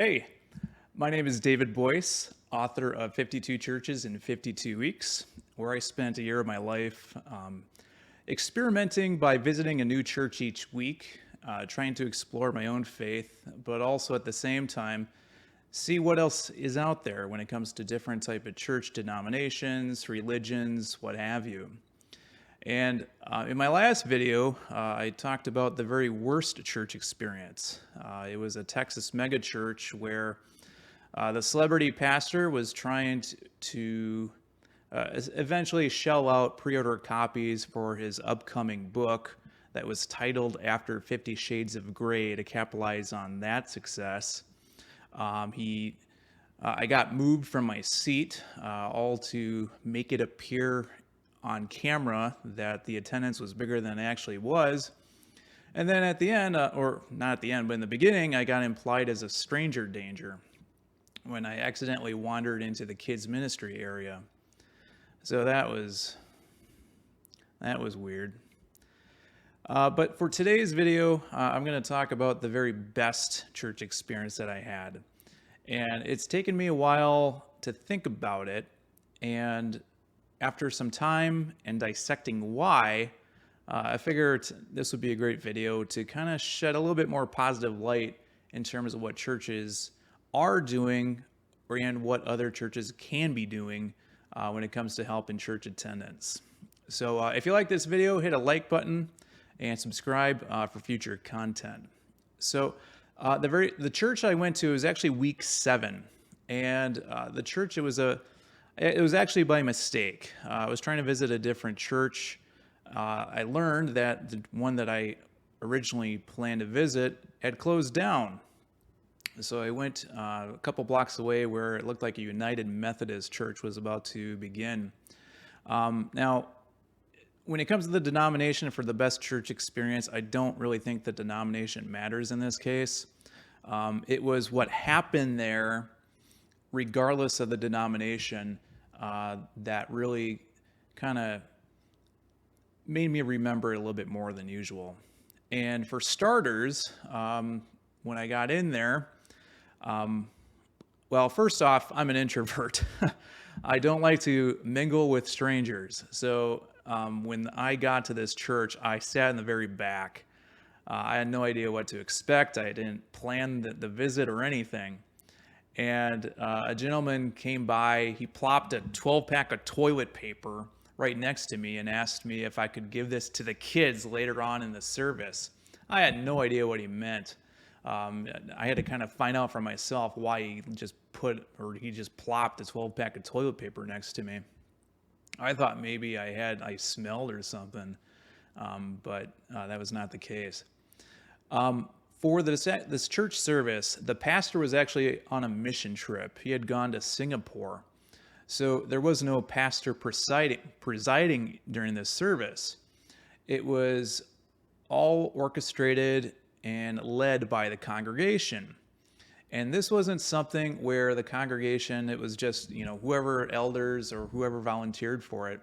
Hey, my name is David Boice, author of 52 Churches in 52 Weeks, where I spent a year of my life experimenting by visiting a new church each week, trying to explore my own faith, but also at the same time see what else is out there when it comes to different type of church denominations, religions, what have you. And in my last video, I talked about the very worst church experience. It was a Texas megachurch where the celebrity pastor was trying to eventually shell out pre-order copies for his upcoming book that was titled After 50 Shades of Grey to capitalize on that success. I got moved from my seat, all to make it appear on camera that the attendance was bigger than it actually was. And then at the end, or not at the end, but in the beginning, I got implied as a stranger danger when I accidentally wandered into the kids ministry area. So that was weird. But for today's video, I'm going to talk about the very best church experience that I had. And it's taken me a while to think about it. And after some time and dissecting why, I figured this would be a great video to kind of shed a little bit more positive light in terms of what churches are doing and what other churches can be doing when it comes to helping church attendance. So if you like this video, hit a like button and subscribe for future content. So the church I went to was actually week 7, and the church it was actually by mistake. I was trying to visit a different church. I learned that the one that I originally planned to visit had closed down. So I went a couple blocks away where it looked like a United Methodist church was about to begin. Now, when it comes to the denomination for the best church experience, I don't really think the denomination matters in this case. It was what happened there, regardless of the denomination, that really kind of made me remember it a little bit more than usual. And for starters, when I got in there, well, first off, I'm an introvert. I don't like to mingle with strangers. So when I got to this church, I sat in the very back. I had no idea what to expect. I didn't plan the visit or anything. And a gentleman came by. He plopped a 12-pack of toilet paper right next to me and asked me if I could give this to the kids later on in the service. I had no idea what he meant. I had to kind of find out for myself why he just plopped a 12-pack of toilet paper next to me. I thought maybe I smelled or something, but that was not the case. For this church service, the pastor was actually on a mission trip. He had gone to Singapore. So there was no pastor presiding during this service. It was all orchestrated and led by the congregation. And this wasn't something where the congregation, it was just, whoever elders or whoever volunteered for it.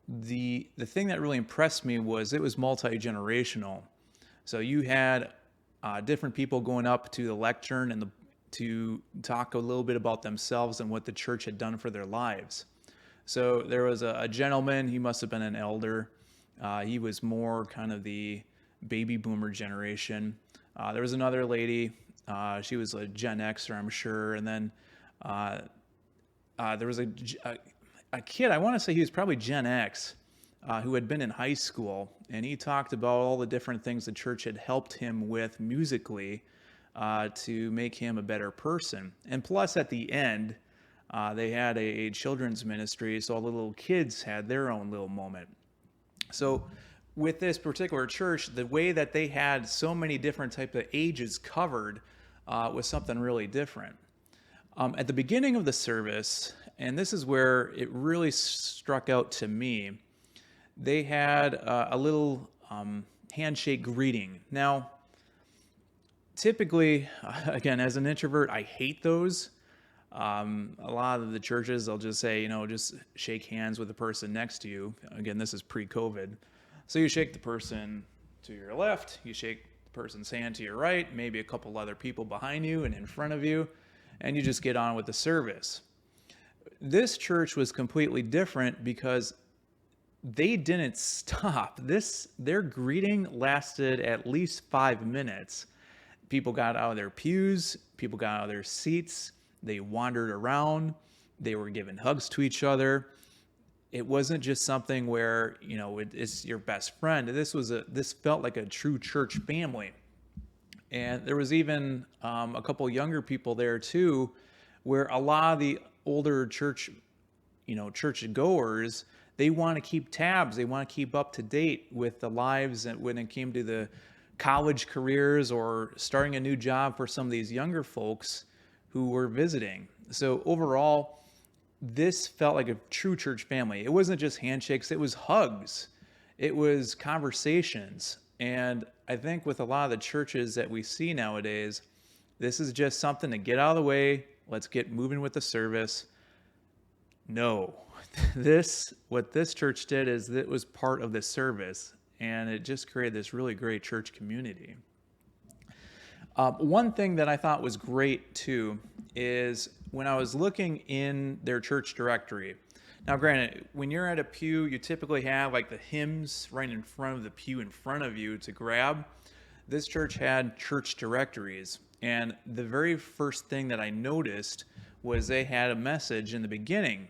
The thing that really impressed me was it was multi-generational. So you had different people going up to the lectern and to talk a little bit about themselves and what the church had done for their lives. So there was a gentleman, he must have been an elder. He was more kind of the baby boomer generation. There was another lady, she was a Gen Xer, I'm sure. And then there was a kid, I want to say he was probably Gen X, who had been in high school, and he talked about all the different things the church had helped him with musically to make him a better person. And plus, at the end, they had a children's ministry, so all the little kids had their own little moment. So with this particular church, the way that they had so many different types of ages covered was something really different. At the beginning of the service, and this is where it really struck out to me, they had a little handshake greeting. Now, typically, again, as an introvert, I hate those. A lot of the churches, they'll just say, just shake hands with the person next to you. Again, this is pre-COVID. So you shake the person to your left, you shake person's hand to your right, maybe a couple other people behind you and in front of you, and you just get on with the service. This church was completely different because they didn't stop. Their greeting lasted at least 5 minutes. People got out of their pews, people got out of their seats, they wandered around, they were giving hugs to each other. It wasn't just something where, it's your best friend. This felt like a true church family. And there was even a couple younger people there too, where a lot of the older church goers, they want to keep tabs. They want to keep up to date with the lives and when it came to the college careers or starting a new job for some of these younger folks who were visiting. So overall, this felt like a true church family. It wasn't just handshakes, it was hugs. It was conversations. And I think with a lot of the churches that we see nowadays, this is just something to get out of the way. Let's get moving with the service. No, what this church did is it was part of the service, and it just created this really great church community. One thing that I thought was great too is when I was looking in their church directory. Now, granted, when you're at a pew, you typically have like the hymns right in front of the pew in front of you to grab. This church had church directories, and the very first thing that I noticed was they had a message in the beginning,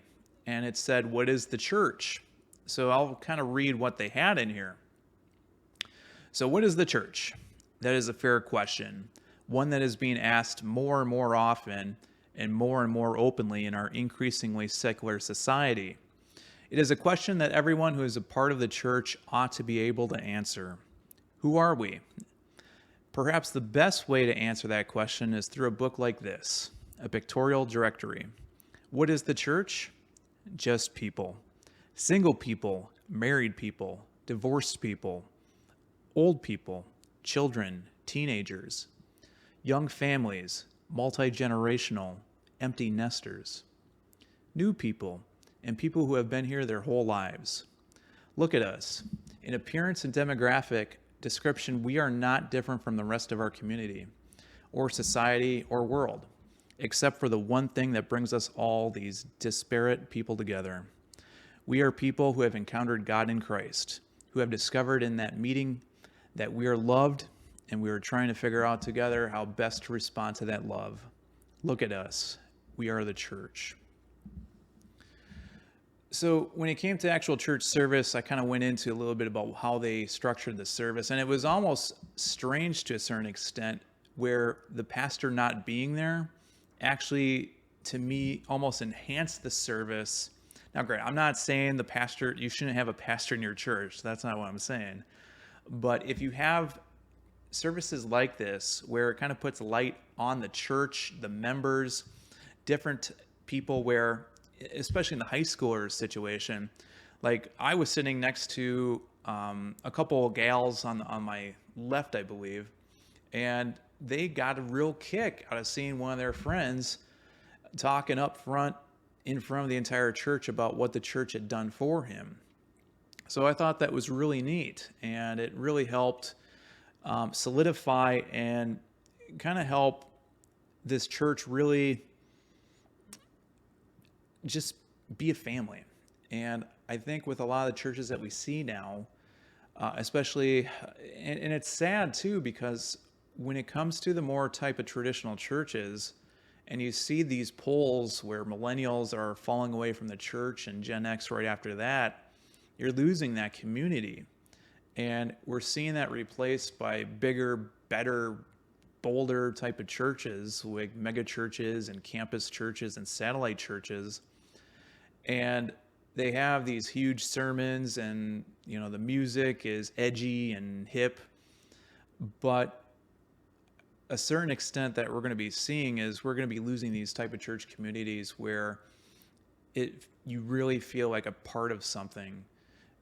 and it said, "What is the church?" So I'll kind of read what they had in here. So what is the church? That is a fair question, one that is being asked more and more often and more openly in our increasingly secular society. It is a question that everyone who is a part of the church ought to be able to answer. Who are we? Perhaps the best way to answer that question is through a book like this, a pictorial directory. What is the church? Just people. Single people, married people, divorced people, old people, children, teenagers, young families, multi-generational, empty nesters, new people, and people who have been here their whole lives. Look at us. In appearance and demographic description, we are not different from the rest of our community, or society, or world, except for the one thing that brings us all these disparate people together. We are people who have encountered God in Christ, who have discovered in that meeting that we are loved, and we are trying to figure out together how best to respond to that love. Look at us. We are the church. So when it came to actual church service, I kind of went into a little bit about how they structured the service, and it was almost strange to a certain extent where the pastor not being there actually, to me, almost enhanced the service. Now, great, I'm not saying you shouldn't have a pastor in your church. That's not what I'm saying. But if you have services like this, where it kind of puts light on the church, the members, different people where, especially in the high schooler situation, like I was sitting next to a couple of gals on my left, I believe, and they got a real kick out of seeing one of their friends talking up front in front of the entire church about what the church had done for him. So I thought that was really neat, and it really helped solidify and kind of help this church really just be a family. And I think with a lot of the churches that we see now, especially, and it's sad too, because when it comes to the more type of traditional churches, and you see these polls where millennials are falling away from the church and Gen X right after that, you're losing that community. And we're seeing that replaced by bigger, better, bolder type of churches, like mega churches and campus churches and satellite churches. And they have these huge sermons, and the music is edgy and hip. But a certain extent that we're going to be seeing is we're going to be losing these type of church communities where you really feel like a part of something.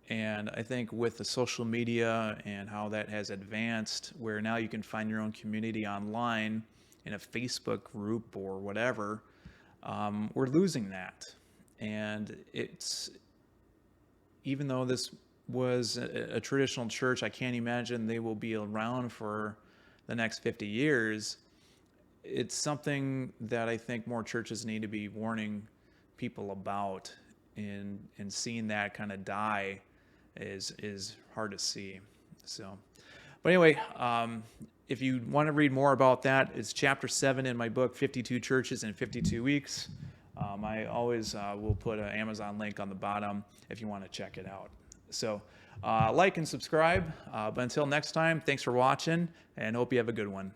And I think with the social media and how that has advanced, where now you can find your own community online in a Facebook group or whatever, we're losing that. And even though this was a traditional church, I can't imagine they will be around for the next 50 years, it's something that I think more churches need to be warning people about, and seeing that kind of die is hard to see. So, but anyway, if you want to read more about that, it's chapter 7 in my book, 52 Churches in 52 Weeks. I always will put an Amazon link on the bottom if you want to check it out. So like and subscribe. But until next time, thanks for watching, and hope you have a good one.